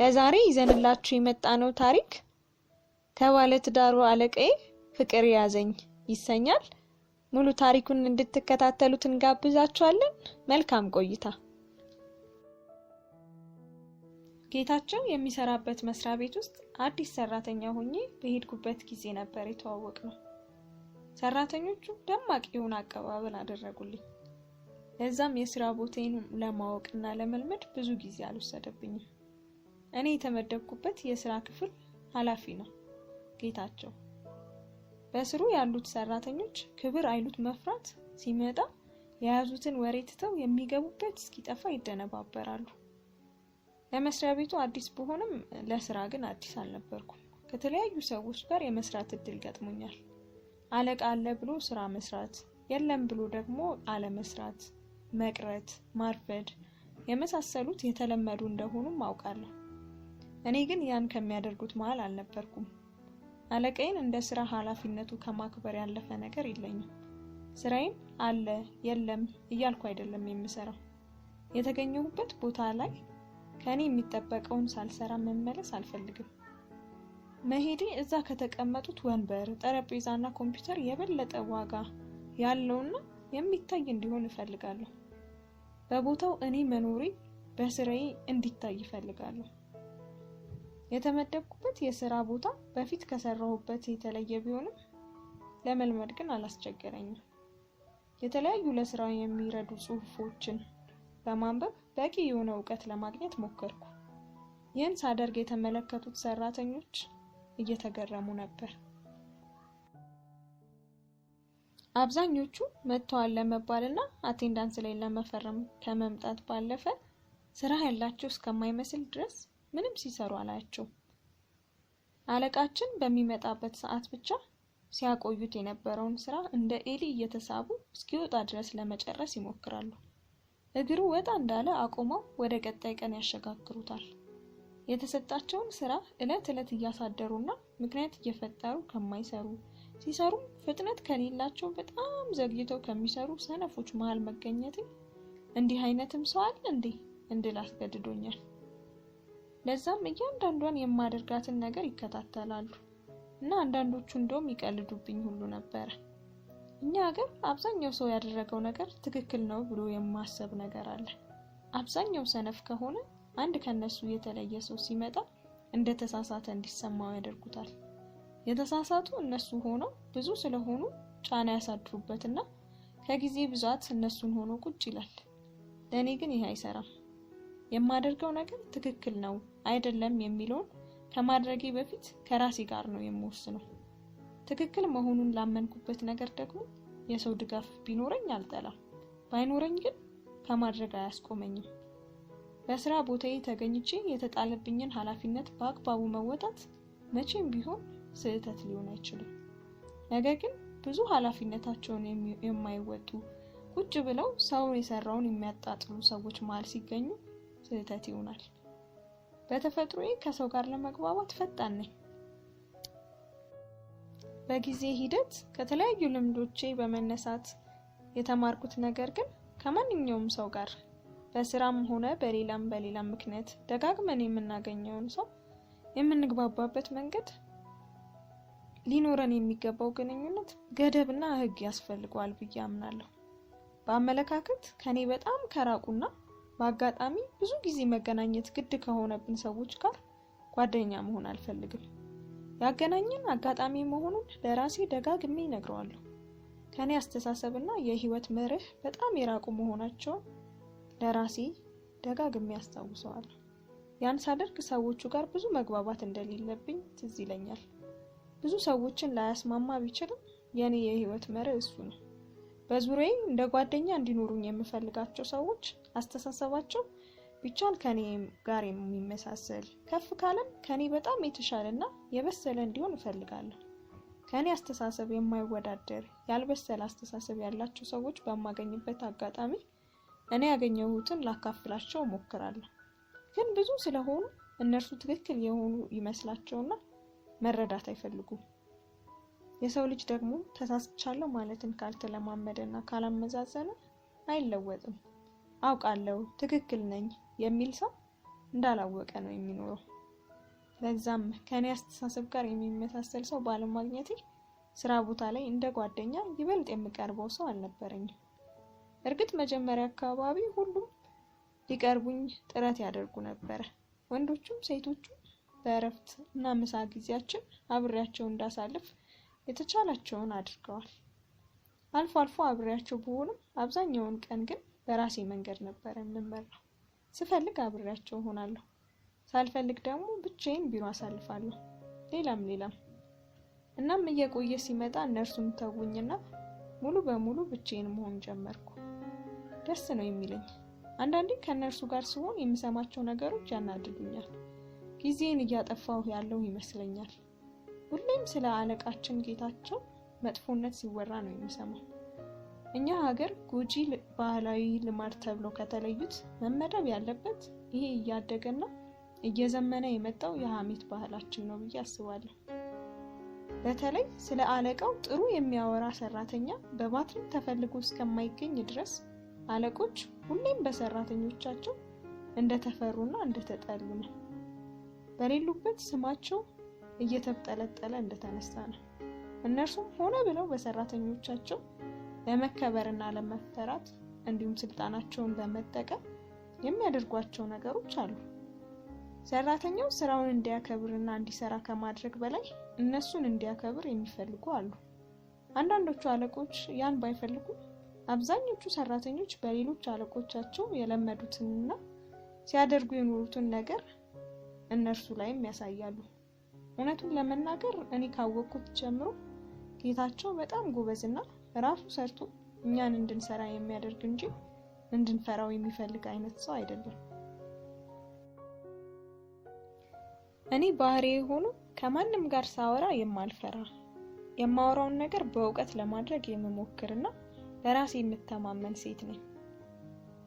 ለዛሬ ይዘንላችሁ የመጣነው ታሪክ ከባለትዳሩ አለቃዬ ፍቅር ያዘኝ ይሰኛል። ሙሉ ታሪኩን እንድትከታተሉት እንጋብዛችኋለን። መልካም ቆይታ። ጌታቸው የሚሰራበት መስሪያ ቤት ውስጥ አዲስ ሰራተኛ ሆኜ በሄድኩበት ጊዜ ነበር የተዋወቅነው። ሰራተኞቹ ደማቅ የሆነ አቀባበል አደረጉልኝ። ለዛም የሥራ ቦታዬን ለማወቅና ለመልመድ ብዙ ጊዜ አልወሰደብኝም። እኔ የተመደብኩበት የሥራ ክፍል ኃላፊ ነው ጌታቸው። በስሩ ያሉት ሰራተኞች ክብር አይሉት መፍራት ሲመጣ የያዙትን ወሬ ትተው የሚገቡበት እስኪጠፋ ይደነባበራሉ። ለመስሪያ ቤቱ አዲስ ብሆንም ለስራ ግን አዲስ አልነበርኩም። ከተለያዩ ሰዎች ጋር የመስራት እድል ገጥሞኛል። አለቃ አለ ብሎ ስራ መስራት፣ የለም ብሎ ደግሞ አለ መስራት፣ መቅረት፣ ማርፈድ የመሳሰሉት የተለመዱ እንደሆኑም አውቃለሁ። እኔ ግን ያን ከሚያደርጉት መሃል አልነበርኩም። አለቃዬን እንደ ስራ ኃላፊነቱ ከማክበር ያለፈ ነገር የለኝም። ስራዬን አለ የለም እያልኩ አይደለም የምሰራው። የተገኘሁበት ቦታ ላይ ከኔ የሚጠበቀውን ሳልሰራ መመለስ አልፈልግም። መሄዴ እዛ ከተቀመጡት ወንበር፣ ጠረጴዛና ኮምፒውተር የበለጠ ዋጋ ያለውና የሚታይ እንዲሆን እፈልጋለሁ። በቦታው እኔ መኖሬ በስራዬ እንዲታይ እፈልጋለሁ። የተመደብኩበት የሥራ ቦታ በፊት ከሰራሁበት የተለየ ቢሆንም ለመልመድ ግን አላስቸገረኝም። የተለያዩ ለስራ የሚረዱ ጽሑፎችን በማንበብ በቂ የሆነ ዕውቀት ለማግኘት ሞከርኩ። ይህን ሳደርግ የተመለከቱት ሰራተኞች እየተገረሙ ነበር። አብዛኞቹ መጥተዋል ለመባልና አቴንዳንስ ላይ ለመፈረም ከመምጣት ባለፈ ስራ ያላቸው እስከማይመስል ድረስ ምንም ሲሰሩ አላያቸው። አለቃችን በሚመጣበት ሰዓት ብቻ ሲያቆዩት የነበረውን ስራ እንደ ኤሊ እየተሳቡ እስኪወጣ ድረስ ለመጨረስ ይሞክራሉ። እግሩ ወጣ እንዳለ አቆመው ወደ ቀጣይ ቀን ያሸጋግሩታል። የተሰጣቸውን ስራ እለት እያሳደሩና ምክንያት እየፈጠሩ ከማይሰሩ ሲሰሩ ፍጥነት ከሌላቸው በጣም ዘግይተው ከሚሰሩ ሰነፎች መሃል መገኘት እንዲህ አይነትም ሰው አለ እንዴ እንድል አስገድዶኛል። ለዛም እያንዳንዷን የማደርጋትን ነገር ይከታተላሉ እና አንዳንዶቹ እንደውም ይቀልዱብኝ ሁሉ ነበር። እኛ ሀገር አብዛኛው ሰው ያደረገው ነገር ትክክል ነው ብሎ የማሰብ ነገር አለ። አብዛኛው ሰነፍ ከሆነ አንድ ከነሱ የተለየ ሰው ሲመጣ እንደ ተሳሳተ እንዲሰማው ያደርጉታል። የተሳሳቱ እነሱ ሆነው ብዙ ስለሆኑ ጫና ያሳድሩበትና ከጊዜ ብዛት እነሱን ሆኖ ቁጭ ይላል። ለኔ ግን ይሄ አይሰራም። የማደርገው ነገር ትክክል ነው አይደለም የሚለውን ከማድረጌ በፊት ከራሴ ጋር ነው የምወስነው። ትክክል መሆኑን ላመንኩበት ነገር ደግሞ የሰው ድጋፍ ቢኖረኝ አልጠላም፣ ባይኖረኝ ግን ከማድረግ አያስቆመኝም። በስራ ቦታዬ ተገኝቼ የተጣለብኝን ኃላፊነት በአግባቡ መወጣት መቼም ቢሆን ስህተት ሊሆን አይችልም። ነገር ግን ብዙ ኃላፊነታቸውን የማይወጡ ቁጭ ብለው ሰው የሰራውን የሚያጣጥሉ ሰዎች መሃል ሲገኙ ስህተት ይሆናል። በተፈጥሮዬ ከሰው ጋር ለመግባባት ፈጣን ነኝ። በጊዜ ሂደት ከተለያዩ ልምዶቼ በመነሳት የተማርኩት ነገር ግን ከማንኛውም ሰው ጋር በስራም ሆነ በሌላም ምክንያት ደጋግመን የምናገኘውን ሰው የምንግባባበት መንገድ ሊኖረን የሚገባው ግንኙነት ገደብና ሕግ ያስፈልገዋል ብዬ አምናለሁ። በአመለካከት ከኔ በጣም ከራቁና በአጋጣሚ ብዙ ጊዜ መገናኘት ግድ ከሆነብን ሰዎች ጋር ጓደኛ መሆን አልፈልግም። ያገናኘን አጋጣሚ መሆኑን ለራሴ ደጋግሜ እነግረዋለሁ። ከኔ አስተሳሰብና የህይወት መርህ በጣም የራቁ መሆናቸውን ለራሴ ደጋግሜ አስታውሰዋለሁ። ያን ሳደርግ ሰዎቹ ጋር ብዙ መግባባት እንደሌለብኝ ትዝ ይለኛል። ብዙ ሰዎችን ላያስማማ ቢችልም የኔ የህይወት መርህ እሱ ነው። በዙሪያዬ እንደ ጓደኛ እንዲኖሩኝ የምፈልጋቸው ሰዎች አስተሳሰባቸው ቢቻል ከኔ ጋር የሚመሳሰል ከፍ ካለም ከኔ በጣም የተሻለና የበሰለ እንዲሆን እፈልጋለሁ። ከኔ አስተሳሰብ የማይወዳደር ያልበሰለ አስተሳሰብ ያላቸው ሰዎች በማገኝበት አጋጣሚ እኔ ያገኘሁትን ላካፍላቸው እሞክራለሁ። ግን ብዙ ስለሆኑ እነርሱ ትክክል የሆኑ ይመስላቸውና መረዳት አይፈልጉም። የሰው ልጅ ደግሞ ተሳስቻለሁ ማለትን ካልተለማመደና ካላመዛዘነ አይለወጥም። አውቃለሁ ትክክል ነኝ የሚል ሰው እንዳላወቀ ነው የሚኖረው። ለዛም ከኔ አስተሳሰብ ጋር የሚመሳሰል ሰው ባለማግኘቴ ስራ ቦታ ላይ እንደ ጓደኛ ይበልጥ የምቀርበው ሰው አልነበረኝም። እርግጥ መጀመሪያ አካባቢ ሁሉም ሊቀርቡኝ ጥረት ያደርጉ ነበር። ወንዶቹም ሴቶቹም በእረፍት እና ምሳ ጊዜያችን አብሬያቸው እንዳሳልፍ የተቻላቸውን አድርገዋል። አልፎ አልፎ አብሬያቸው ብሆንም አብዛኛውን ቀን ግን በራሴ መንገድ ነበር የምመራው። ስፈልግ አብሬያቸው ሆናለሁ፣ ሳልፈልግ ደግሞ ብቻዬን ቢሮ አሳልፋለሁ። ሌላም እናም እየቆየ ሲመጣ እነርሱም ተውኝና ሙሉ በሙሉ ብቻዬን መሆን ጀመርኩ። ደስ ነው የሚለኝ። አንዳንዴ ከእነርሱ ጋር ስሆን የምሰማቸው ነገሮች ያናድዱኛል። ጊዜን እያጠፋሁ ያለው ይመስለኛል። ሁሌም ስለ አለቃችን ጌታቸው መጥፎነት ሲወራ ነው የምሰማው። እኛ ሀገር ጎጂ ባህላዊ ልማድ ተብሎ ከተለዩት መመደብ ያለበት ይሄ እያደገና እየዘመነ የመጣው የሐሜት ባህላችን ነው ብዬ አስባለሁ። በተለይ ስለ አለቃው ጥሩ የሚያወራ ሰራተኛ በባትሪ ተፈልጎ እስከማይገኝ ድረስ አለቆች ሁሌም በሰራተኞቻቸው እንደተፈሩና እንደተጠሉ ነው። በሌሉበት ስማቸው እየተብጠለጠለ እንደተነሳ ነው። እነርሱም ሆነ ብለው በሰራተኞቻቸው ለመከበርና ለመፈራት እንዲሁም ስልጣናቸውን ለመጠቀም የሚያደርጓቸው ነገሮች አሉ። ሰራተኛው ስራውን እንዲያከብርና እንዲሰራ ከማድረግ በላይ እነሱን እንዲያከብር የሚፈልጉ አሉ። አንዳንዶቹ አለቆች ያን ባይፈልጉ አብዛኞቹ ሰራተኞች በሌሎች አለቆቻቸው የለመዱትንና ሲያደርጉ የኖሩትን ነገር እነርሱ ላይም ያሳያሉ። እውነቱን ለመናገር እኔ ካወቅኩት ጀምሮ ጌታቸው በጣም ጎበዝና ራሱ ሰርቶ እኛን እንድንሰራ የሚያደርግ እንጂ እንድንፈራው የሚፈልግ አይነት ሰው አይደለም። እኔ ባህሪዬ ሆኖ ከማንም ጋር ሳወራ የማልፈራ፣ የማወራውን ነገር በእውቀት ለማድረግ የምሞክርና ለራሴ የምተማመን ሴት ነኝ።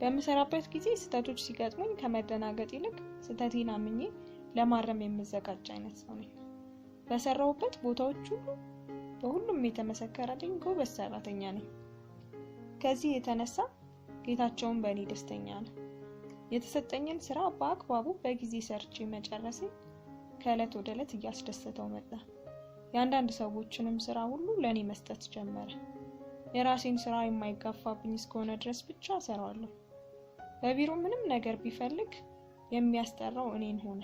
በምሰራበት ጊዜ ስህተቶች ሲገጥሙኝ ከመደናገጥ ይልቅ ስህተቴን አምኜ ለማረም የምዘጋጅ አይነት ሰው ነኝ። በሰራሁበት ቦታዎች ሁሉ በሁሉም የተመሰከረልኝ ጎበዝ ሰራተኛ ነኝ። ከዚህ የተነሳ ጌታቸውን በእኔ ደስተኛ ነው። የተሰጠኝን ስራ በአግባቡ በጊዜ ሰርቼ መጨረሴ ከዕለት ወደ ዕለት እያስደሰተው መጣ። የአንዳንድ ሰዎችንም ስራ ሁሉ ለእኔ መስጠት ጀመረ። የራሴን ስራ የማይጋፋብኝ እስከሆነ ድረስ ብቻ እሰራዋለሁ። በቢሮ ምንም ነገር ቢፈልግ የሚያስጠራው እኔን ሆነ።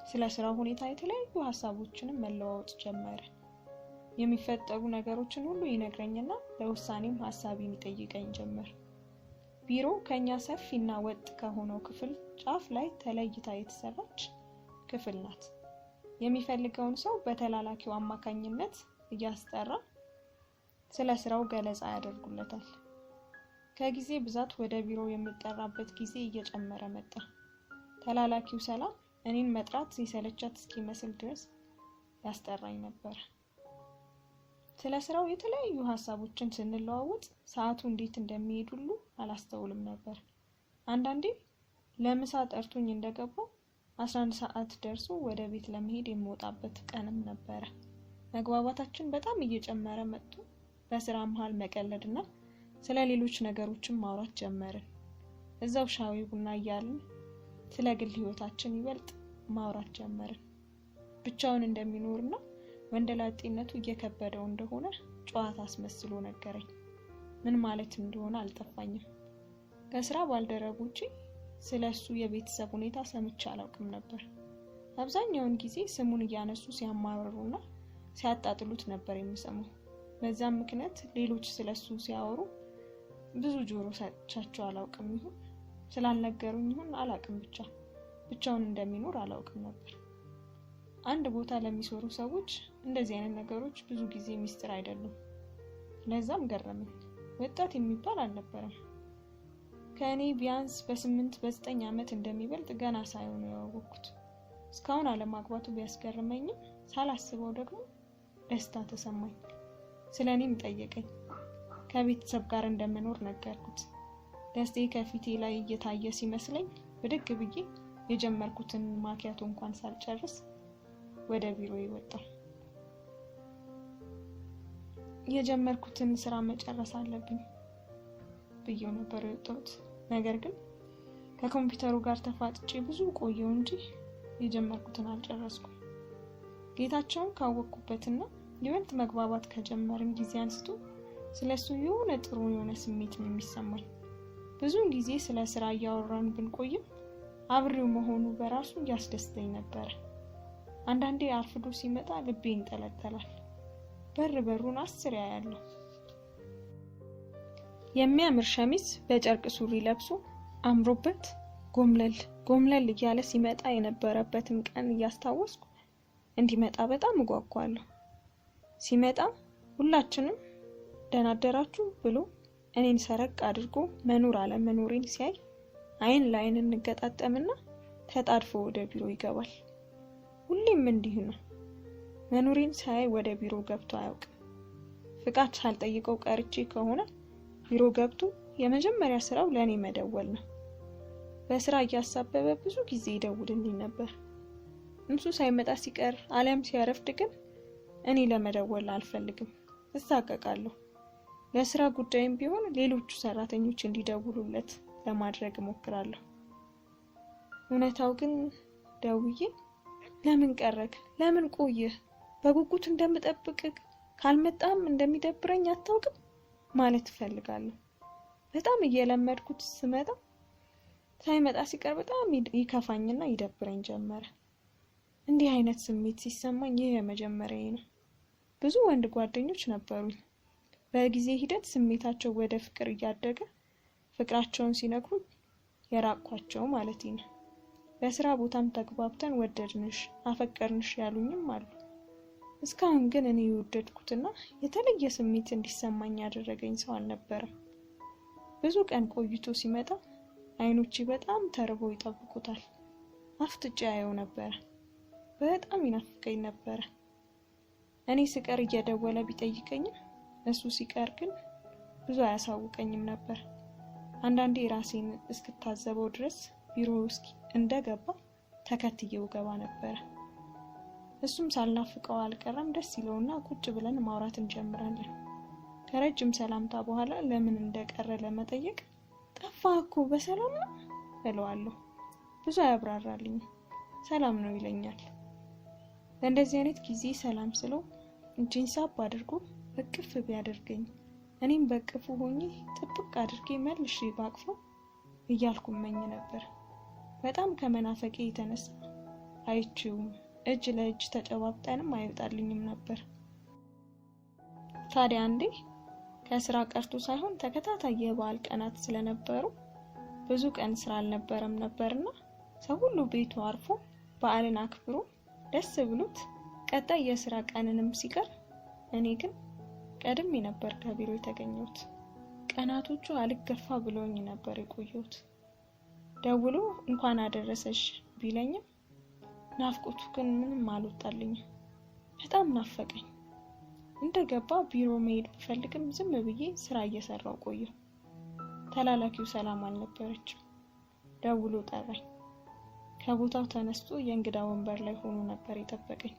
ስለ ስራው ሁኔታ የተለያዩ ሀሳቦችንም መለዋወጥ ጀመረ። የሚፈጠሩ ነገሮችን ሁሉ ይነግረኝና ለውሳኔም ሀሳቤን ይጠይቀኝ ጀመር። ቢሮ ከኛ ሰፊና ወጥ ከሆነው ክፍል ጫፍ ላይ ተለይታ የተሰራች ክፍል ናት። የሚፈልገውን ሰው በተላላኪው አማካኝነት እያስጠራ ስለ ስራው ገለጻ ያደርጉለታል። ከጊዜ ብዛት ወደ ቢሮ የምጠራበት ጊዜ እየጨመረ መጣ። ተላላኪው ሰላም እኔን መጥራት ሲሰለቻት እስኪመስል ድረስ ያስጠራኝ ነበር። ስለ ስራው የተለያዩ ሀሳቦችን ስንለዋወጥ ሰዓቱ እንዴት እንደሚሄድ ሁሉ አላስተውልም ነበር። አንዳንዴ ለምሳ ጠርቶኝ እንደገባው 11 ሰዓት ደርሶ ወደ ቤት ለመሄድ የምወጣበት ቀንም ነበረ። መግባባታችን በጣም እየጨመረ መጥቶ በስራ መሃል መቀለድና ስለ ሌሎች ነገሮችን ማውራት ጀመርን። እዛው ሻይ ቡና እያልን ስለ ግል ህይወታችን ይበልጥ ማውራት ጀመርን። ብቻውን እንደሚኖርና ወንደላጤነቱ እየከበደው እንደሆነ ጨዋታ አስመስሎ ነገረኝ። ምን ማለት እንደሆነ አልጠፋኝም። ከስራ ባልደረቦቼ ስለሱ የቤተሰብ ሁኔታ ሰምቼ አላውቅም ነበር። አብዛኛውን ጊዜ ስሙን እያነሱ ሲያማርሩና ሲያጣጥሉት ነበር የምሰማው። በዛም ምክንያት ሌሎች ስለሱ ሲያወሩ ብዙ ጆሮ ሰጥቻቸው አላውቅም። ይሁን ስላልነገሩኝ ይሁን አላውቅም፣ ብቻውን እንደሚኖር አላውቅም ነበር። አንድ ቦታ ለሚሰሩ ሰዎች እንደዚህ አይነት ነገሮች ብዙ ጊዜ ሚስጥር አይደሉም። ለዛም ገረመኝ። ወጣት የሚባል አልነበረም። ከእኔ ቢያንስ በ8-9 ዓመት እንደሚበልጥ ገና ሳይሆን ያወቅኩት። እስካሁን አለማግባቱ ቢያስገርመኝም ሳላስበው ደግሞ ደስታ ተሰማኝ። ስለኔም ጠየቀኝ። ከቤተሰብ ጋር እንደምኖር ነገርኩት። ደስቴ ከፊቴ ላይ እየታየ ሲመስለኝ ብድግ ብዬ የጀመርኩትን ማኪያቶ እንኳን ሳልጨርስ ወደ ቢሮ ወጣሁ። የጀመርኩትን ስራ መጨረስ አለብኝ ብዬው ነበር የወጣሁት። ነገር ግን ከኮምፒውተሩ ጋር ተፋጥጬ ብዙ ቆየው እንጂ የጀመርኩትን አልጨረስኩም። ጌታቸውን ካወቅኩበትና ይበልጥ መግባባት ከጀመርን ጊዜ አንስቶ ስለሱ የሆነ ጥሩ የሆነ ስሜት ነው የሚሰማኝ። ብዙውን ጊዜ ስለ ስራ እያወራን ብንቆይም አብሬው መሆኑ በራሱ ያስደስተኝ ነበር። አንዳንዴ አርፍዶ ሲመጣ ልቤ ይንጠለጠላል። በሩን 10 ያያለሁ። የሚያምር ሸሚዝ በጨርቅ ሱሪ ለብሶ አምሮበት ጎምለል እያለ ሲመጣ የነበረበትን ቀን እያስታወስኩ እንዲመጣ በጣም እጓጓለሁ። ሲመጣ ሁላችንም ደህና አደራችሁ ብሎ እኔን ሰረቅ አድርጎ መኖር አለመኖሬን ሲያይ አይን ለአይን እንገጣጠምና ተጣድፎ ወደ ቢሮ ይገባል። ሁሌም እንዲህ ነው። መኖሬን ሳያይ ወደ ቢሮ ገብቶ አያውቅም። ፍቃድ ሳልጠይቀው ቀርቼ ከሆነ ቢሮ ገብቶ የመጀመሪያ ስራው ለኔ መደወል ነው። በስራ እያሳበበ ብዙ ጊዜ ይደውልልኝ ነበር። እሱ ሳይመጣ ሲቀር አለም ሲያረፍድ ግን እኔ ለመደወል አልፈልግም፣ እሳቀቃለሁ። ለስራ ጉዳይም ቢሆን ሌሎቹ ሰራተኞች እንዲደውሉለት ለማድረግ እሞክራለሁ። እውነታው ግን ደውዬ ለምን ቀረክ? ለምን ቆየህ? በጉጉት እንደምጠብቅህ ካልመጣም እንደሚደብረኝ አታውቅም ማለት እፈልጋለሁ። በጣም እየለመድኩት ስመጣ ሳይመጣ ሲቀር በጣም ይከፋኝና ይደብረኝ ጀመረ። እንዲህ አይነት ስሜት ሲሰማኝ ይሄ የመጀመሪያዬ ነው። ብዙ ወንድ ጓደኞች ነበሩኝ። በጊዜ ሂደት ስሜታቸው ወደ ፍቅር እያደገ ፍቅራቸውን ሲነግሩኝ የራቅኳቸው ማለት ነው። በስራ ቦታም ተግባብተን ወደድንሽ፣ አፈቀርንሽ ያሉኝም አሉ። እስካሁን ግን እኔ የወደድኩትና የተለየ ስሜት እንዲሰማኝ ያደረገኝ ሰው አልነበረም። ብዙ ቀን ቆይቶ ሲመጣ አይኖቼ በጣም ተርበው ይጠብቁታል። አፍጥጬ አየው ነበር። በጣም ይናፍቀኝ ነበር። እኔ ስቀር እየደወለ ቢጠይቀኝም እሱ ሲቀር ግን ብዙ አያሳውቀኝም ነበር። አንዳንዴ ራሴን እስክታዘበው ድረስ ቢሮ ውስጥ እንደገባ ተከትዬው ገባ ነበር። እሱም ሳልናፍቀው አልቀረም። ደስ ይለውና ቁጭ ብለን ማውራት እንጀምራለን። ከረጅም ሰላምታ በኋላ ለምን እንደቀረ ለመጠየቅ ጠፋህ እኮ በሰላም ነው እለዋለሁ። ብዙ አያብራራልኝ። ሰላም ነው ይለኛል። በእንደዚህ አይነት ጊዜ ሰላም ስለው እጄን ሳብ አድርጎ እቅፍ ቢያደርገኝ እኔም በቅፉ ሆኜ ጥብቅ አድርጌ መልሼ ባቅፈው እያልኩ መኝ ነበር። በጣም ከመናፈቄ የተነሳ አይቼውም እጅ ለእጅ ተጨባብጠንም አይወጣልኝም ነበር። ታዲያ አንዴ ከስራ ቀርቶ ሳይሆን ተከታታይ የበዓል ቀናት ስለነበሩ ብዙ ቀን ስራ አልነበረም ነበርና ሰው ሁሉ ቤቱ አርፎ በዓልን አክብሮ ደስ ብሎት ቀጣይ የስራ ቀንንም ሲቀር እኔ ግን ቀድሜ ነበር ከቢሮ የተገኘሁት። ቀናቶቹ አልገፋ ብሎኝ ነበር የቆየሁት። ደውሎ እንኳን አደረሰሽ ቢለኝም ናፍቆቱ ግን ምንም አልወጣልኝም። በጣም ናፈቀኝ። እንደገባ ቢሮ መሄድ ብፈልግም ዝም ብዬ ስራ እየሰራው ቆየሁ። ተላላኪው ሰላም አልነበረችም። ደውሎ ጠራኝ። ከቦታው ተነስቶ የእንግዳ ወንበር ላይ ሆኖ ነበር የጠበቀኝ።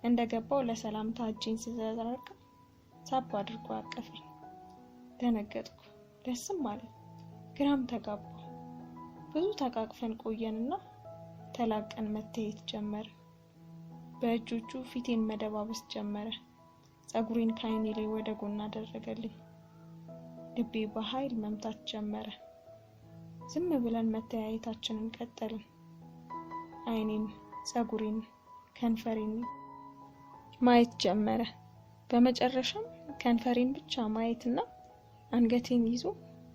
እንደገባው ለሰላምታ እጄን ስዘረጋ ሳብ አድርጎ አቀፈኝ። ደነገጥኩ፣ ደስም አለኝ፣ ግራም ተጋባሁ። ብዙ ተቃቅፈን ቆየንና ተላቀን መተያየት ጀመረ። በእጆቹ ፊቴን መደባበስ ጀመረ። ጸጉሬን ከዓይኔ ላይ ወደ ጎን አደረገልኝ። ልቤ በኃይል መምታት ጀመረ። ዝም ብለን መተያየታችንን ቀጠልን። ዓይኔን፣ ጸጉሬን፣ ከንፈሬን ማየት ጀመረ። በመጨረሻም ከንፈሬን ብቻ ማየትና አንገቴን ይዞ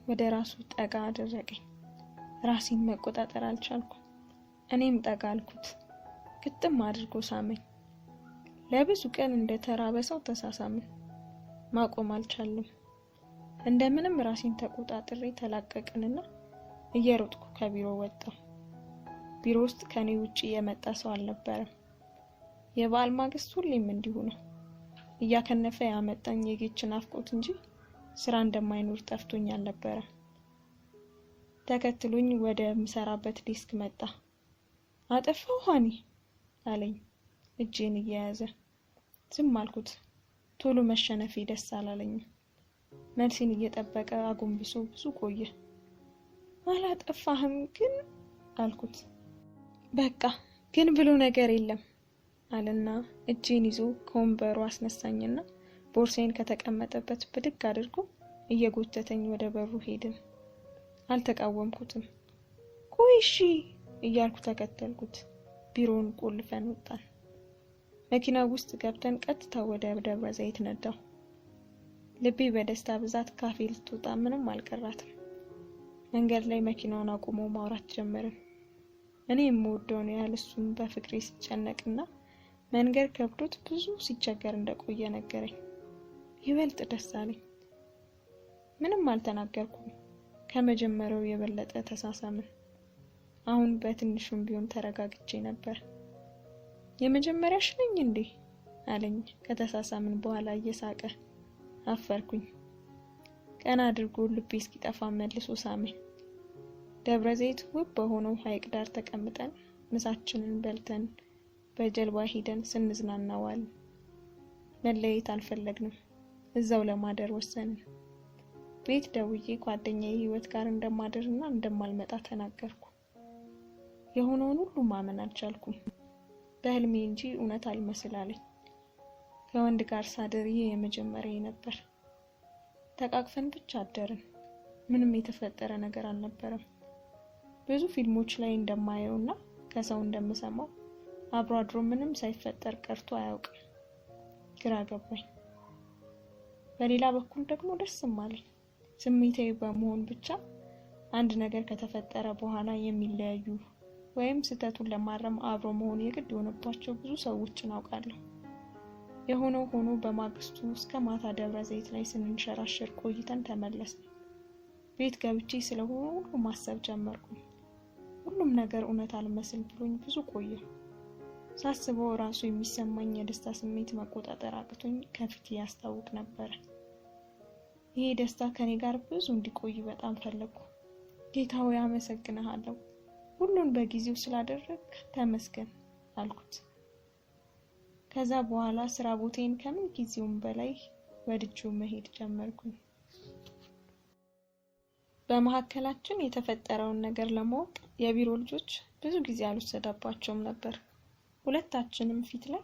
ወደ ራሱ ጠጋ አደረገኝ። ራሴን መቆጣጠር አልቻልኩም። እኔም ጠጋ አልኩት። ግጥም አድርጎ ሳመኝ። ለብዙ ቀን እንደተራበ ሰው ተሳሳምን። ማቆም አልቻልንም። እንደምንም ራሴን ተቆጣጥሬ ተላቀቅንና እየሮጥኩ ከቢሮ ወጣሁ። ቢሮ ውስጥ ከኔ ውጪ የመጣ ሰው አልነበረም። የበዓል ማግስት ሁሌም እንዲሁ ነው። እያከነፈ ያመጣኝ የጌች ናፍቆት እንጂ ስራ እንደማይኖር ጠፍቶኝ አልነበረም። ተከትሎኝ ወደ ምሰራበት ዲስክ መጣ። አጠፋው ሃኒ አለኝ እጄን እየያዘ። ዝም አልኩት። ቶሎ መሸነፌ ደስ አላለኝም። መልሴን እየጠበቀ አጎንብሶ ብዙ ቆየ። አላጠፋህም ግን አልኩት። በቃ ግን ብሎ ነገር የለም አለና እጄን ይዞ ከወንበሩ አስነሳኝና ቦርሳዬን ከተቀመጠበት ብድግ አድርጎ እየጎተተኝ ወደ በሩ ሄድን። አልተቃወምኩትም። ቆይ እሺ እያልኩ ተከተልኩት። ቢሮውን ቆልፈን ወጣን። መኪና ውስጥ ገብተን ቀጥታ ወደ ደብረ ዘይት ነዳው። ልቤ በደስታ ብዛት ካፌ ልትወጣ ምንም አልቀራትም። መንገድ ላይ መኪናውን አቁሞ ማውራት ጀመርን። እኔ የምወደውን ያህል እሱም በፍቅሬ ሲጨነቅና መንገድ ከብዶት ብዙ ሲቸገር እንደቆየ ነገረኝ። ይበልጥ ደስ አለኝ። ምንም አልተናገርኩም። ከመጀመሪያው የበለጠ ተሳሳምን። አሁን በትንሹም ቢሆን ተረጋግቼ ነበር። የመጀመሪያሽ ነኝ እንዴ አለኝ ከተሳሳምን በኋላ እየሳቀ። አፈርኩኝ። ቀና አድርጎ ልቤ እስኪጠፋ መልሶ ሳመኝ። ደብረ ዘይት ውብ በሆነው ሐይቅ ዳር ተቀምጠን ምሳችንን በልተን በጀልባ ሄደን ስንዝናና ዋልን። መለየት አልፈለግንም። እዛው ለማደር ወሰንን። ቤት ደውዬ ጓደኛዬ ህይወት ጋር እንደማደርና እንደማልመጣ ተናገርኩ። የሆነውን ሁሉ ማመን አልቻልኩም። በህልሜ እንጂ እውነት አልመስል አለኝ። ከወንድ ጋር ሳደር ይሄ የመጀመሪያ ነበር። ተቃቅፈን ብቻ አደርን። ምንም የተፈጠረ ነገር አልነበረም። ብዙ ፊልሞች ላይ እንደማየውና ከሰው እንደምሰማው አብሮ አድሮ ምንም ሳይፈጠር ቀርቶ አያውቅም። ግራ ገባኝ። በሌላ በኩል ደግሞ ደስም አለኝ። ስሜታዊ በመሆን ብቻ አንድ ነገር ከተፈጠረ በኋላ የሚለያዩ ወይም ስህተቱን ለማረም አብሮ መሆን የግድ የሆነባቸው ብዙ ሰዎችን አውቃለሁ። የሆነው ሆኖ በማግስቱ እስከ ማታ ደብረ ዘይት ላይ ስንንሸራሸር ቆይተን ተመለስን። ቤት ገብቼ ስለሆነ ሁሉ ማሰብ ጀመርኩ። ሁሉም ነገር እውነት አልመስል ብሎኝ ብዙ ቆየ። ሳስበው ራሱ የሚሰማኝ የደስታ ስሜት መቆጣጠር አቅቶኝ ከፊት ያስታውቅ ነበር። ይሄ ደስታ ከኔ ጋር ብዙ እንዲቆይ በጣም ፈለኩ። ጌታ ሆይ አመሰግንሃለሁ፣ ሁሉን በጊዜው ስላደረግ ተመስገን አልኩት። ከዛ በኋላ ስራ ቦታዬን ከምን ጊዜውም በላይ ወድጄው መሄድ ጀመርኩኝ። በመሀከላችን የተፈጠረውን ነገር ለማወቅ የቢሮ ልጆች ብዙ ጊዜ አልወሰደባቸውም ነበር። ሁለታችንም ፊት ላይ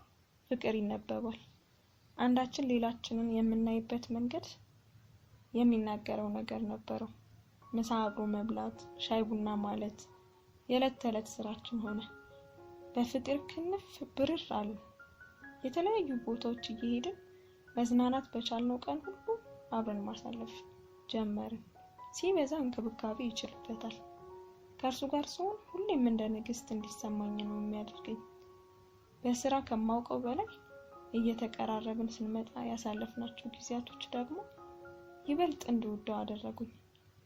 ፍቅር ይነበባል። አንዳችን ሌላችንን የምናይበት መንገድ የሚናገረው ነገር ነበረው። ምሳ አብሮ መብላት፣ ሻይ ቡና ማለት የዕለት ተዕለት ስራችን ሆነ። በፍቅር ክንፍ ብርር አሉ። የተለያዩ ቦታዎች እየሄድን መዝናናት በቻልነው ቀን ሁሉ አብረን ማሳለፍ ጀመርን። ሲበዛ እንክብካቤ ይችልበታል። ከእርሱ ጋር ስሆን ሁሌም እንደ ንግስት እንዲሰማኝ ነው የሚያደርገኝ። በስራ ከማውቀው በላይ እየተቀራረብን ስንመጣ ያሳለፍናቸው ጊዜያቶች ደግሞ ይበልጥ እንድወደው አደረጉኝ።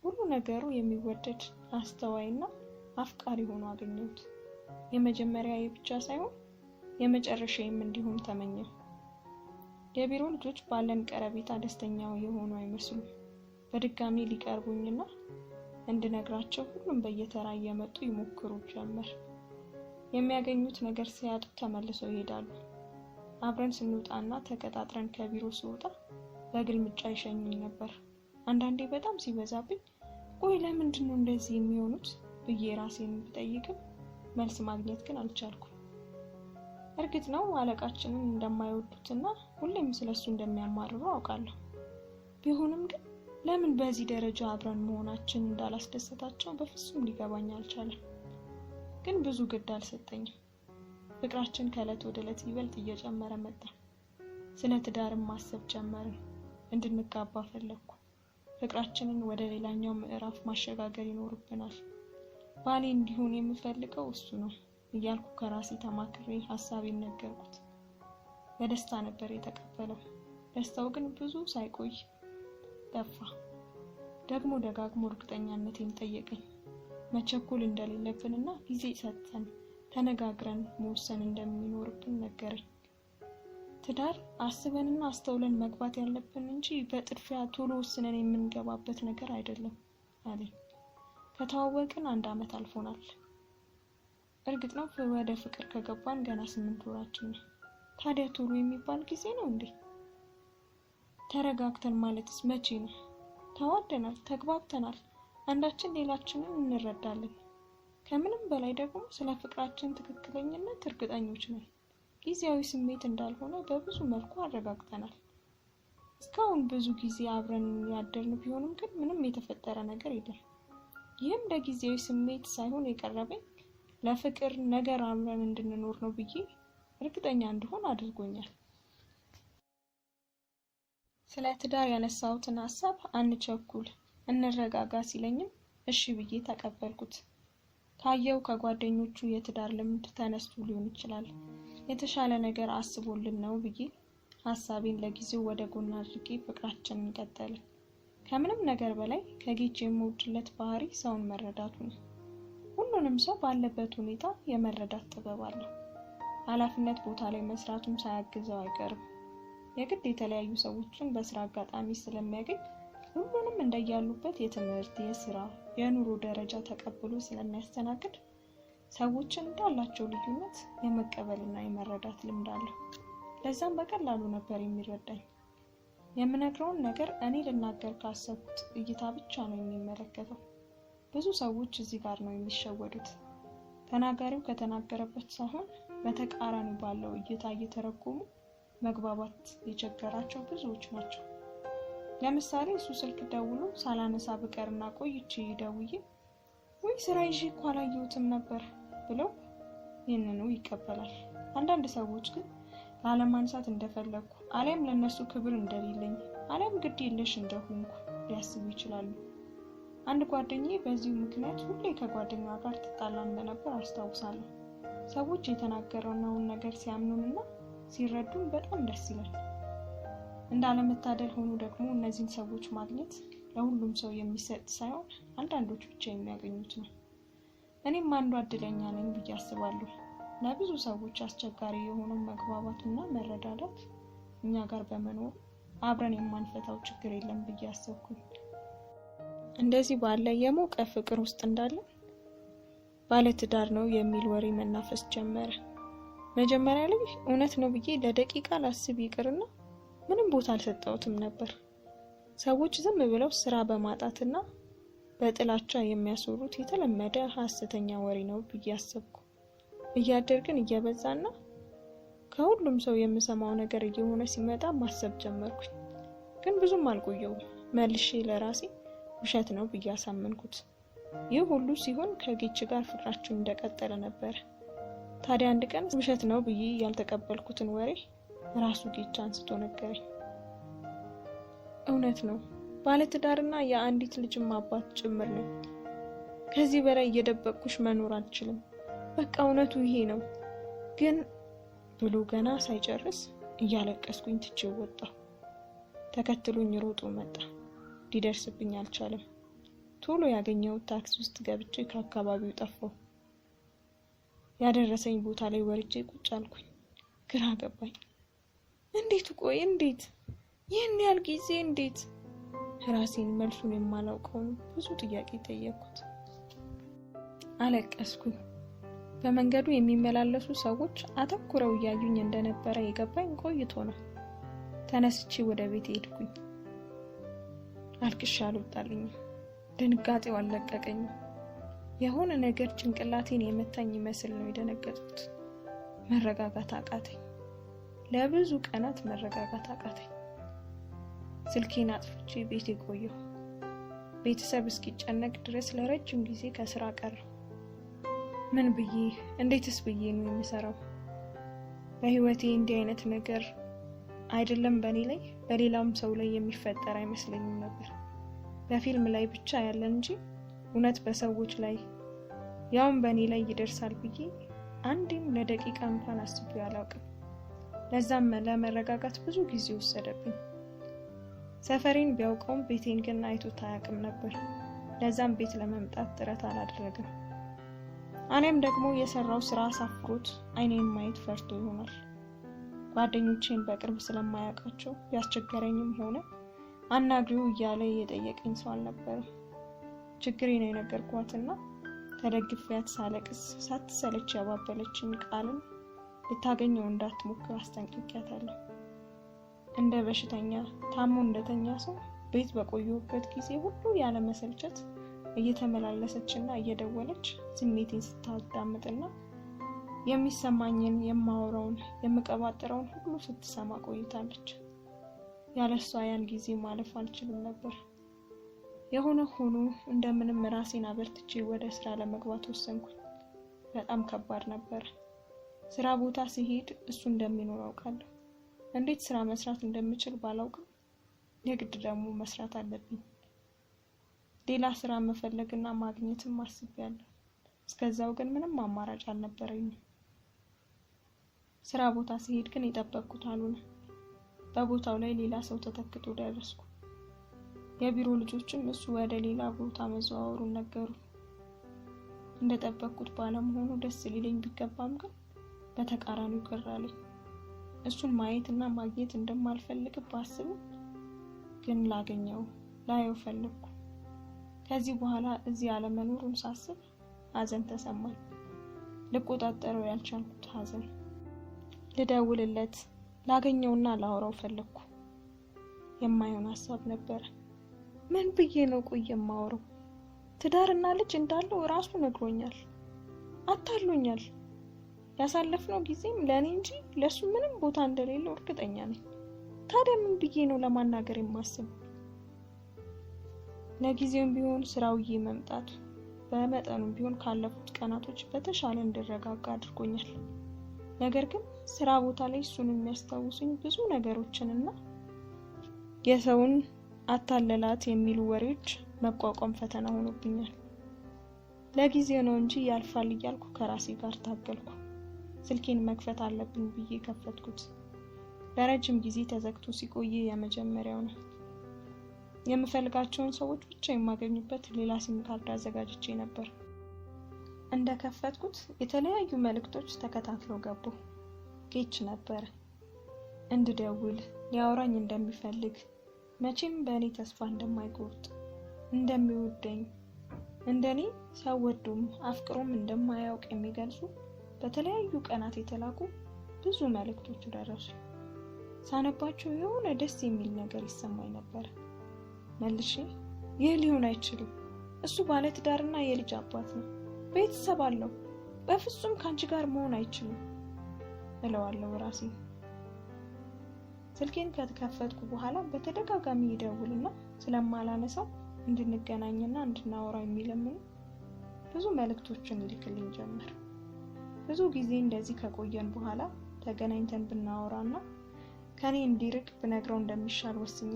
ሁሉ ነገሩ የሚወደድ አስተዋይና አፍቃሪ ሆኖ አገኘሁት። የመጀመሪያዬ ብቻ ሳይሆን የመጨረሻዬም እንዲሆን ተመኘሁ። የቢሮ ልጆች ባለን ቀረቤታ ደስተኛው የሆኑ አይመስሉም። በድጋሚ ሊቀርቡኝና እንድነግራቸው ሁሉም በየተራ እየመጡ ይሞክሩ ጀመር። የሚያገኙት ነገር ሲያጡ ተመልሰው ይሄዳሉ። አብረን ስንወጣና ተቀጣጥረን ከቢሮ ስወጣ በግልምጫ ይሸኙኝ ነበር። አንዳንዴ በጣም ሲበዛብኝ ቆይ ለምንድን ነው እንደዚህ የሚሆኑት ብዬ ራሴን ብጠይቅም መልስ ማግኘት ግን አልቻልኩም። እርግጥ ነው አለቃችንን እንደማይወዱትና ሁሌም ስለሱ እንደሚያማርሩ አውቃለሁ። ቢሆንም ግን ለምን በዚህ ደረጃ አብረን መሆናችን እንዳላስደሰታቸው በፍጹም ሊገባኝ አልቻለም። ግን ብዙ ግድ አልሰጠኝም። ፍቅራችን ከዕለት ወደ ዕለት ይበልጥ እየጨመረ መጣ። ስለ ትዳርም ማሰብ ጀመርን። እንድንጋባ ፈለኩ። ፍቅራችንን ወደ ሌላኛው ምዕራፍ ማሸጋገር ይኖርብናል። ባሌ እንዲሆን የምፈልገው እሱ ነው እያልኩ ከራሴ ተማክሬ ሐሳቤን ነገርኩት። በደስታ ነበር የተቀበለው። ደስታው ግን ብዙ ሳይቆይ ጠፋ። ደግሞ ደጋግሞ እርግጠኛነቴን ጠየቀኝ። መቸኮል እንደሌለብንና ጊዜ ሰጥተን ተነጋግረን መወሰን እንደሚኖርብን ነገረኝ። ትዳር አስበንና አስተውለን መግባት ያለብን እንጂ በጥድፊያ ቶሎ ወስነን የምንገባበት ነገር አይደለም አለኝ። ከተዋወቅን 1 ዓመት አልፎናል። እርግጥ ነው ወደ ፍቅር ከገባን ገና 8 ወራችን ነው። ታዲያ ቶሎ የሚባል ጊዜ ነው እንዴ? ተረጋግተን ማለትስ መቼ ነው? ተዋደናል፣ ተግባብተናል። አንዳችን ሌላችንን እንረዳለን። ከምንም በላይ ደግሞ ስለ ፍቅራችን ትክክለኝነት እርግጠኞች ነን። ጊዜያዊ ስሜት እንዳልሆነ በብዙ መልኩ አረጋግጠናል። እስካሁን ብዙ ጊዜ አብረን ያደርን ቢሆንም ግን ምንም የተፈጠረ ነገር የለም። ይህም ለጊዜያዊ ስሜት ሳይሆን የቀረበኝ ለፍቅር ነገር አብረን እንድንኖር ነው ብዬ እርግጠኛ እንድሆን አድርጎኛል። ስለ ትዳር ያነሳሁትን ሀሳብ አንቸኩል፣ እንረጋጋ ሲለኝም እሺ ብዬ ተቀበልኩት። ካየው ከጓደኞቹ የትዳር ልምድ ተነስቶ ሊሆን ይችላል የተሻለ ነገር አስቦልን ነው ብዬ ሀሳቤን ለጊዜው ወደ ጎን አድርጌ ፍቅራችንን ቀጠልን። ከምንም ነገር በላይ ከጌች የምወድለት ባህሪ ሰውን መረዳቱ ነው። ሁሉንም ሰው ባለበት ሁኔታ የመረዳት ጥበብ አለው። ኃላፊነት ቦታ ላይ መስራቱም ሳያግዘው አይቀርም። የግድ የተለያዩ ሰዎችን በስራ አጋጣሚ ስለሚያገኝ ሁሉንም እንደያሉበት የትምህርት፣ የስራ፣ የኑሮ ደረጃ ተቀብሎ ስለሚያስተናግድ ሰዎችን እንዳላቸው ልዩነት የመቀበልና የመረዳት ልምድ አለው። ለዛም በቀላሉ ነበር የሚረዳኝ። የምነግረውን ነገር እኔ ልናገር ካሰብኩት እይታ ብቻ ነው የሚመለከተው። ብዙ ሰዎች እዚህ ጋር ነው የሚሸወዱት። ተናጋሪው ከተናገረበት ሳይሆን በተቃራኒ ባለው እይታ እየተረጎሙ መግባባት የቸገራቸው ብዙዎች ናቸው። ለምሳሌ እሱ ስልክ ደውሎ ሳላነሳ ብቀርና ቆይቼ ደውዬ ወይ ስራ ይዤ እኮ አላየሁትም ነበር ብለው ይህንኑ ይቀበላል። አንዳንድ ሰዎች ግን ላለማንሳት እንደፈለኩ አሊያም ለነሱ ክብር እንደሌለኝ አሊያም ግድ የለሽ እንደሆንኩ ሊያስቡ ይችላሉ። አንድ ጓደኛዬ በዚሁ ምክንያት ሁሌ ከጓደኛዋ ጋር ትጣላ እንደነበር አስታውሳለሁ። ሰዎች የተናገረውን ነገር ሲያምኑንና ሲረዱን በጣም ደስ ይላል። እንዳለመታደል ሆኖ ደግሞ እነዚህን ሰዎች ማግኘት ለሁሉም ሰው የሚሰጥ ሳይሆን አንዳንዶች ብቻ የሚያገኙት ነው። እኔም አንዱ እድለኛ ነኝ ብዬ አስባለሁ። ለብዙ ሰዎች አስቸጋሪ የሆነው መግባባትና መረዳዳት እኛ ጋር በመኖር አብረን የማንፈታው ችግር የለም ብዬ አሰብኩኝ። እንደዚህ ባለ የሞቀ ፍቅር ውስጥ እንዳለን ባለትዳር ነው የሚል ወሬ መናፈስ ጀመረ። መጀመሪያ ላይ እውነት ነው ብዬ ለደቂቃ ላስብ ይቅርና ምንም ቦታ አልሰጠሁትም ነበር። ሰዎች ዝም ብለው ስራ በማጣትና በጥላቻ የሚያስወሩት የተለመደ ሐሰተኛ ወሬ ነው ብዬ አሰብኩ። እያደር ግን እየበዛና ከሁሉም ሰው የምሰማው ነገር እየሆነ ሲመጣ ማሰብ ጀመርኩኝ። ግን ብዙም አልቆየውም። መልሼ ለራሴ ውሸት ነው ብዬ አሳመንኩት። ይህ ሁሉ ሲሆን ከጌች ጋር ፍቅራችን እንደቀጠለ ነበር። ታዲያ አንድ ቀን ውሸት ነው ብዬ ያልተቀበልኩትን ወሬ ራሱ ጌች አንስቶ ነገረኝ። እውነት ነው፣ ባለትዳርና የአንዲት ልጅም አባት ጭምር ነኝ። ከዚህ በላይ እየደበቅኩሽ መኖር አልችልም። በቃ እውነቱ ይሄ ነው። ግን ብሎ ገና ሳይጨርስ እያለቀስኩኝ ትቼው ወጣሁ። ተከትሎኝ ሮጦ መጣ። ሊደርስብኝ አልቻለም። ቶሎ ያገኘሁት ታክሲ ውስጥ ገብቼ ከአካባቢው ጠፋሁ። ያደረሰኝ ቦታ ላይ ወርጄ ቁጭ አልኩኝ። ግራ ገባኝ። እንዴት ቆይ እንዴት ይህን ያህል ጊዜ እንዴት? ራሴን መልሱን የማላውቀውን ብዙ ጥያቄ ጠየቅኩት። አለቀስኩኝ። በመንገዱ የሚመላለሱ ሰዎች አተኩረው እያዩኝ እንደነበረ የገባኝ ቆይቶ ነው። ተነስቼ ወደ ቤት ሄድኩኝ። አልቅሻ አልወጣልኝም። ድንጋጤው አልለቀቀኝም። የሆነ ነገር ጭንቅላቴን የመታኝ ይመስል ነው የደነገጥኩት። መረጋጋት አቃተኝ። ለብዙ ቀናት መረጋጋት አቃተኝ። ስልኬን አጥፍቼ ቤቴ ቆየሁ። ቤተሰብ እስኪጨነቅ ድረስ ለረጅም ጊዜ ከስራ ቀረሁ። ምን ብዬ እንዴትስ ብዬ ነው የምሰራው? በህይወቴ እንዲህ አይነት ነገር አይደለም በእኔ ላይ በሌላም ሰው ላይ የሚፈጠር አይመስለኝም ነበር። በፊልም ላይ ብቻ ያለ እንጂ እውነት በሰዎች ላይ ያውም በእኔ ላይ ይደርሳል ብዬ አንድም ለደቂቃ እንኳን አስቤ አላውቅም። ለዛም ለመረጋጋት ብዙ ጊዜ ወሰደብኝ። ሰፈሬን ቢያውቀውም ቤቴን ግን አይቶት አያውቅም ነበር። ለዛም ቤት ለመምጣት ጥረት አላደረገም። እኔም ደግሞ የሰራው ስራ አሳፍሮት አይኔን ማየት ፈርቶ ይሆናል። ጓደኞቼን በቅርብ ስለማያውቃቸው ያስቸገረኝም ሆነ አናግሪው እያለ የጠየቀኝ ሰው አልነበረም። ችግሬን የነገርኳትና ተደግፌያት ሳለቅስ ሳትሰለች ያባበለችኝ ቃልን ልታገኘው እንዳትሞክር አስጠንቅቄያታለሁ። እንደ በሽተኛ ታሞ እንደተኛ ሰው ቤት በቆየሁበት ጊዜ ሁሉ ያለ መሰልቸት እየተመላለሰችና እየደወለች ስሜቴን ስታዳምጥና የሚሰማኝን የማወራውን የምቀባጥረውን ሁሉ ስትሰማ ቆይታለች። ያለሷ ያን ጊዜ ማለፍ አልችልም ነበር። የሆነ ሆኖ እንደምንም ራሴን አበርትቼ ወደ ስራ ለመግባት ወሰንኩኝ። በጣም ከባድ ነበር። ስራ ቦታ ሲሄድ እሱ እንደሚኖር አውቃለሁ። እንዴት ስራ መስራት እንደምችል ባላውቅም የግድ ደግሞ መስራት አለብኝ። ሌላ ስራ መፈለግና ማግኘትም አስቤያለሁ። እስከዛው ግን ምንም አማራጭ አልነበረኝም። ስራ ቦታ ሲሄድ ግን የጠበቅኩት አልሆነ። በቦታው ላይ ሌላ ሰው ተተክቶ ደረስኩ። የቢሮ ልጆችም እሱ ወደ ሌላ ቦታ መዘዋወሩን ነገሩ። እንደጠበቅኩት ባለመሆኑ ደስ ሊለኝ ቢገባም ግን በተቃራኒው ቅር አለኝ። እሱን ማየትና ማግኘት እንደማልፈልግ ባስብም ግን ላየው ፈለግኩ። ከዚህ በኋላ እዚህ አለመኖሩን ሳስብ ሐዘን ተሰማኝ። ልቆጣጠረው ያልቻልኩት ሐዘን። ልደውልለት፣ ላገኘውና ላወራው ፈለግኩ። የማይሆን ሐሳብ ነበር። ምን ብዬ ነው ቆይ የማወራው? ትዳርና ልጅ እንዳለው ራሱ ነግሮኛል። አታሎኛል። ያሳለፍነው ጊዜም ለኔ እንጂ ለሱ ምንም ቦታ እንደሌለው እርግጠኛ ነኝ። ታዲያ ምን ብዬ ነው ለማናገር የማስበው? ለጊዜውም ቢሆን ስራውዬ መምጣቱ በመጠኑም ቢሆን ካለፉት ቀናቶች በተሻለ እንድረጋጋ አድርጎኛል። ነገር ግን ስራ ቦታ ላይ እሱን የሚያስታውሱኝ ብዙ ነገሮችንና የሰውን አታለላት የሚሉ ወሬዎች መቋቋም ፈተና ሆኖብኛል። ለጊዜው ነው እንጂ ያልፋል እያልኩ ከራሴ ጋር ታገልኩ። ስልኬን መክፈት አለብኝ ብዬ ከፈትኩት። ለረጅም ጊዜ ተዘግቶ ሲቆይ የመጀመሪያው ነው። የምፈልጋቸውን ሰዎች ብቻ የማገኙበት ሌላ ሲም ካርድ አዘጋጅቼ ነበር። እንደከፈትኩት የተለያዩ መልእክቶች ተከታትለው ገቡ። ጌች ነበር። እንድደውል፣ ሊያወራኝ እንደሚፈልግ፣ መቼም በእኔ ተስፋ እንደማይቆርጥ፣ እንደሚወደኝ፣ እንደኔ ሰው ወዶም አፍቅሮም እንደማያውቅ የሚገልጹ በተለያዩ ቀናት የተላኩ ብዙ መልእክቶች ደረሱ። ሳነባቸው የሆነ ደስ የሚል ነገር ይሰማኝ ነበር። መልሼ ይህ ሊሆን አይችልም፣ እሱ ባለትዳርና የልጅ አባት ነው፣ ቤተሰብ አለው፣ በፍጹም ካንቺ ጋር መሆን አይችልም እለዋለሁ ራሴ። ስልኬን ከተከፈትኩ በኋላ በተደጋጋሚ ይደውልና ስለማላነሳው እንድንገናኝና እንድናወራ የሚለምኑ ብዙ መልእክቶችን ይልክልኝ ጀመር። ብዙ ጊዜ እንደዚህ ከቆየን በኋላ ተገናኝተን ብናወራና ከኔ እንዲርቅ ብነግረው እንደሚሻል ወስኜ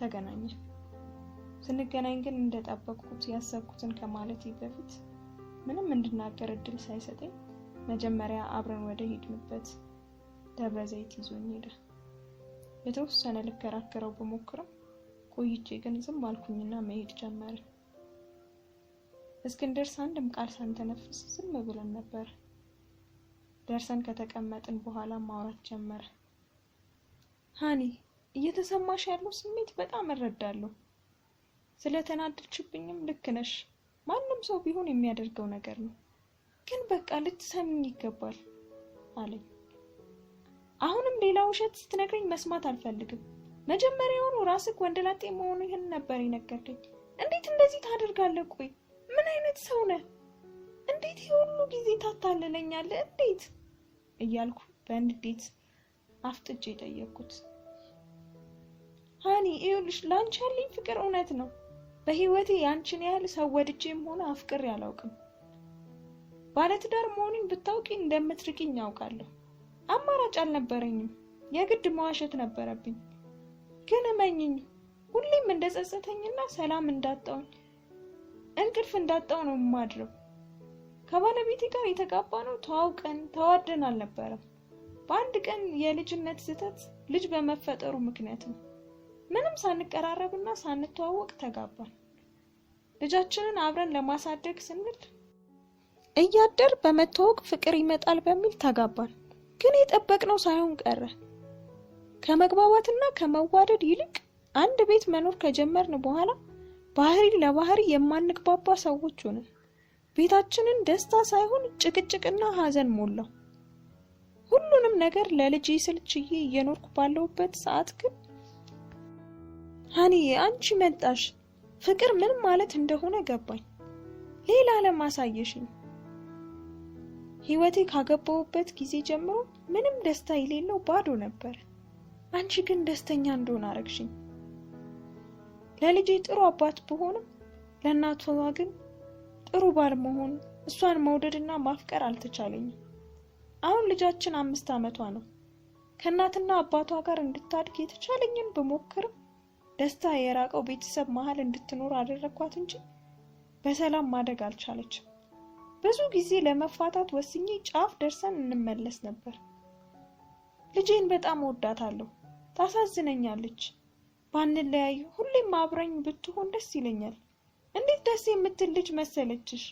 ተገናኘን። ስንገናኝ ግን እንደጠበቅኩት ያሰብኩትን ከማለቴ በፊት ምንም እንድናገር እድል ሳይሰጠኝ መጀመሪያ አብረን ወደ ሄድንበት ደብረ ዘይት ይዞኝ ሄደ። የተወሰነ ልከራከረው በሞክረም ቆይቼ ግን ዝም አልኩኝና መሄድ ጀመርን። እስክንደርስ አንድም ቃል ሳንተነፍስ ዝም ብለን ነበር። ደርሰን ከተቀመጥን በኋላ ማውራት ጀመረ። ሃኒ፣ እየተሰማሽ ያለው ስሜት በጣም እረዳለሁ። ስለተናደድሽብኝም ልክ ነሽ። ማንም ሰው ቢሆን የሚያደርገው ነገር ነው። ግን በቃ ልትሰሚኝ ይገባል አለኝ። አሁንም ሌላ ውሸት ስትነግረኝ መስማት አልፈልግም። መጀመሪያውኑ ራስህ ወንደላጤ መሆንህን ነበር የነገርከኝ። እንዴት እንደዚህ ታደርጋለህ? ቆይ ምን አይነት ሰው ነህ? እንዴት ሁሉ ጊዜ ታታለለኛለህ? እንዴት እያልኩ በንዴት አፍጥጬ ጠየቅኩት። ሃኒ፣ ይኸውልሽ ላንቺ ያለኝ ፍቅር እውነት ነው። በህይወቴ ያንቺን ያህል ሰው ወድጄም ሆነ አፍቅሬ አላውቅም። ባለትዳር መሆኔን ብታውቂ እንደምትርቂኝ ያውቃለሁ። አማራጭ አልነበረኝም። የግድ መዋሸት ነበረብኝ። ግን እመኚኝ፣ ሁሌም እንደጸጸተኝና ሰላም እንዳጣው እንቅልፍ እንዳጣው ነው የማድረው። ከባለቤቴ ጋር የተጋባነው ተዋውቀን ተዋደን አልነበረም። በአንድ ቀን የልጅነት ስህተት ልጅ በመፈጠሩ ምክንያት ነው። ምንም ሳንቀራረብና ሳንተዋወቅ ተጋባን። ልጃችንን አብረን ለማሳደግ ስንል እያደር በመተዋወቅ ፍቅር ይመጣል በሚል ተጋባን። ግን የጠበቅነው ሳይሆን ቀረ። ከመግባባትና ከመዋደድ ይልቅ አንድ ቤት መኖር ከጀመርን በኋላ ባህሪ ለባህሪ የማንግባባ ሰዎች ሆነን ቤታችንን ደስታ ሳይሆን ጭቅጭቅና ሐዘን ሞላው። ሁሉንም ነገር ለልጄ ስል ችዬ እየኖርኩ ባለሁበት ሰዓት ግን ሃኒ፣ አንቺ መጣሽ። ፍቅር ምን ማለት እንደሆነ ገባኝ። ሌላ ዓለም አሳየሽኝ። ህይወቴ ካገባሁበት ጊዜ ጀምሮ ምንም ደስታ የሌለው ባዶ ነበር። አንቺ ግን ደስተኛ እንደሆነ አረግሽኝ። ለልጄ ጥሩ አባት ብሆንም ለእናቷ ግን ጥሩ ባል መሆን፣ እሷን መውደድና ማፍቀር አልተቻለኝም። አሁን ልጃችን 5 ዓመቷ ነው። ከእናትና አባቷ ጋር እንድታድግ የተቻለኝን ብሞክርም ደስታ የራቀው ቤተሰብ መሃል እንድትኖር አደረኳት እንጂ በሰላም ማደግ አልቻለችም። ብዙ ጊዜ ለመፋታት ወስኜ ጫፍ ደርሰን እንመለስ ነበር። ልጄን በጣም ወዳታለሁ። ታሳዝነኛለች። ባንለያይ ሁሌም አብረኝ ብትሆን ደስ ይለኛል። እንዴት ደስ የምትል ልጅ መሰለችሽ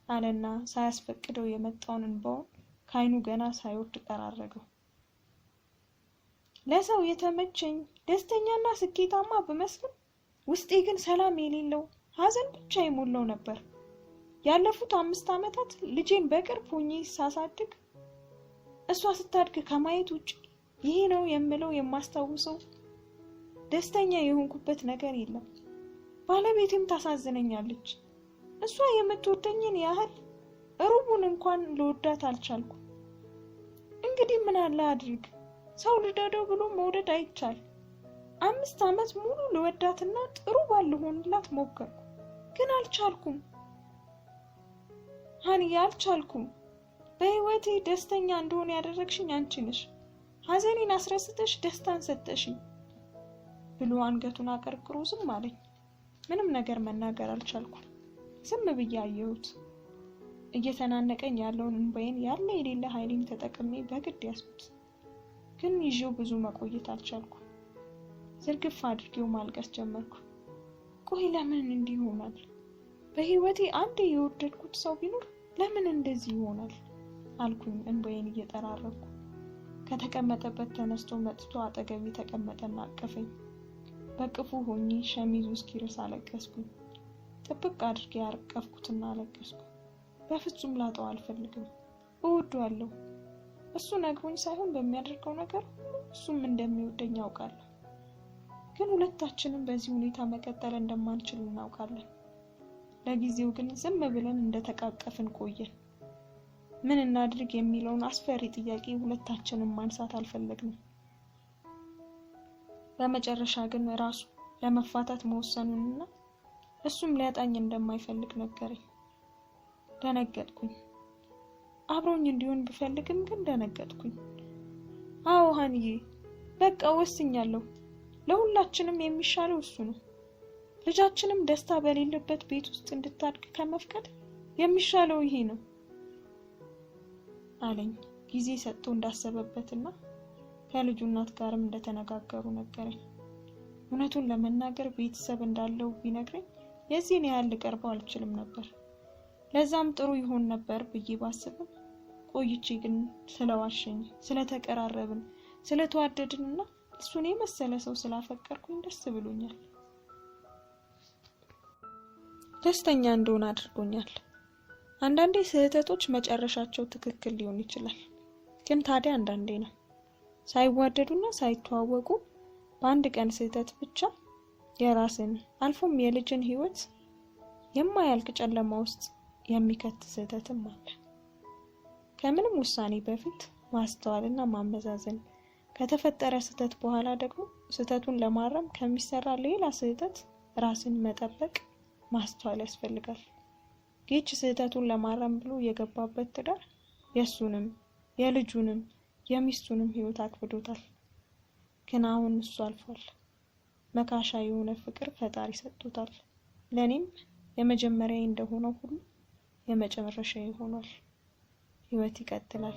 አለና ሳያስፈቅደው የመጣውን እንባውን ከዓይኑ ገና ሳይወርድ ጠራረገው። ለሰው የተመቸኝ ደስተኛና ስኬታማ ብመስልም ውስጤ ግን ሰላም የሌለው ሐዘን ብቻ የሞላው ነበር። ያለፉት 5 ዓመታት ልጄን በቅርብ ሆኜ ሳሳድግ እሷ ስታድግ ከማየት ውጪ ይሄ ነው የምለው የማስታውሰው ደስተኛ የሆንኩበት ነገር የለም። ባለቤቴም ታሳዝነኛለች። እሷ የምትወደኝን ያህል ሩቡን እንኳን ልወዳት አልቻልኩም። እንግዲህ ምን አለ አድርግ። ሰው ልደደው ብሎ መውደድ አይቻል። 5 ዓመት ሙሉ ልወዳትና ጥሩ ባል ልሆንላት ሞከርኩ፣ ግን አልቻልኩም። ሀኒዬ አልቻልኩም። በህይወቴ ደስተኛ እንደሆነ ያደረግሽኝ አንቺ ነሽ። ሐዘኔን አስረስተሽ ደስታን ሰጠሽኝ ብሎ አንገቱን አቀርቅሮ ዝም አለኝ። ምንም ነገር መናገር አልቻልኩም። ዝም ብዬ አየሁት። እየተናነቀኝ ያለውን እንባዬን ያለ የሌለ ኃይሌን ተጠቅሜ በግድ ያስኩት። ግን ይዤው ብዙ መቆየት አልቻልኩም። ዝርግፍ አድርጌው ማልቀስ ጀመርኩ። ቆይ ለምን እንዲህ ይሆናል? በህይወቴ አንዴ የወደድኩት ሰው ቢኖር ለምን እንደዚህ ይሆናል አልኩኝ እንባዬን እየጠራረኩ። ከተቀመጠበት ተነስቶ መጥቶ አጠገቤ ተቀመጠና አቀፈኝ። በቅፉ ሆኜ ሸሚዙ እስኪርስ አለቀስኩኝ። ጥብቅ አድርጌ ያቀፍኩትና አለቀስኩ። በፍጹም ላጣው አልፈልግም። እወደዋለሁ። እሱ ነግሮኝ ሳይሆን በሚያደርገው ነገር እሱም እንደሚወደኝ ያውቃለሁ። ግን ሁለታችንም በዚህ ሁኔታ መቀጠል እንደማንችል እናውቃለን። ለጊዜው ግን ዝም ብለን እንደተቃቀፍን ቆየን። ምን እናድርግ የሚለውን አስፈሪ ጥያቄ ሁለታችንም ማንሳት አልፈለግንም። በመጨረሻ ግን ራሱ ለመፋታት መወሰኑንና እሱም ሊያጣኝ እንደማይፈልግ ነገረኝ። ደነገጥኩኝ። አብሮኝ እንዲሆን ብፈልግም ግን ደነገጥኩኝ። አዎ ሀኒዬ፣ በቃ ወስኛለሁ። ለሁላችንም የሚሻለው እሱ ነው። ልጃችንም ደስታ በሌለበት ቤት ውስጥ እንድታድግ ከመፍቀድ የሚሻለው ይሄ ነው አለኝ። ጊዜ ሰጥቶ እንዳሰበበትና ከልጁ እናት ጋርም እንደተነጋገሩ ነገረኝ። እውነቱን ለመናገር ቤተሰብ እንዳለው ቢነግረኝ የዚህን ያህል ልቀርበው አልችልም ነበር። ለዛም ጥሩ ይሆን ነበር ብዬ ባስብም ቆይቼ ግን ስለዋሸኝ፣ ስለተቀራረብን፣ ስለተዋደድንና እሱን የመሰለ ሰው ስላፈቀርኩኝ ደስ ብሎኛል። ደስተኛ እንደሆነ አድርጎኛል። አንዳንዴ ስህተቶች መጨረሻቸው ትክክል ሊሆን ይችላል። ግን ታዲያ አንዳንዴ ነው ሳይዋደዱና ሳይተዋወቁ በአንድ ቀን ስህተት ብቻ የራስን አልፎም የልጅን ህይወት የማያልቅ ጨለማ ውስጥ የሚከት ስህተትም አለ። ከምንም ውሳኔ በፊት ማስተዋልና ማመዛዘን፣ ከተፈጠረ ስህተት በኋላ ደግሞ ስህተቱን ለማረም ከሚሰራ ሌላ ስህተት ራስን መጠበቅ ማስተዋል ያስፈልጋል። ጌች ስህተቱን ለማረም ብሎ የገባበት ትዳር የሱንም የልጁንም የሚስቱንም ህይወት አክብዶታል። ግን አሁን እሱ አልፏል። መካሻ የሆነ ፍቅር ፈጣሪ ሰጥቶታል። ለኔም የመጀመሪያ እንደሆነው ሁሉ የመጨረሻ ይሆናል። ህይወት ይቀጥላል።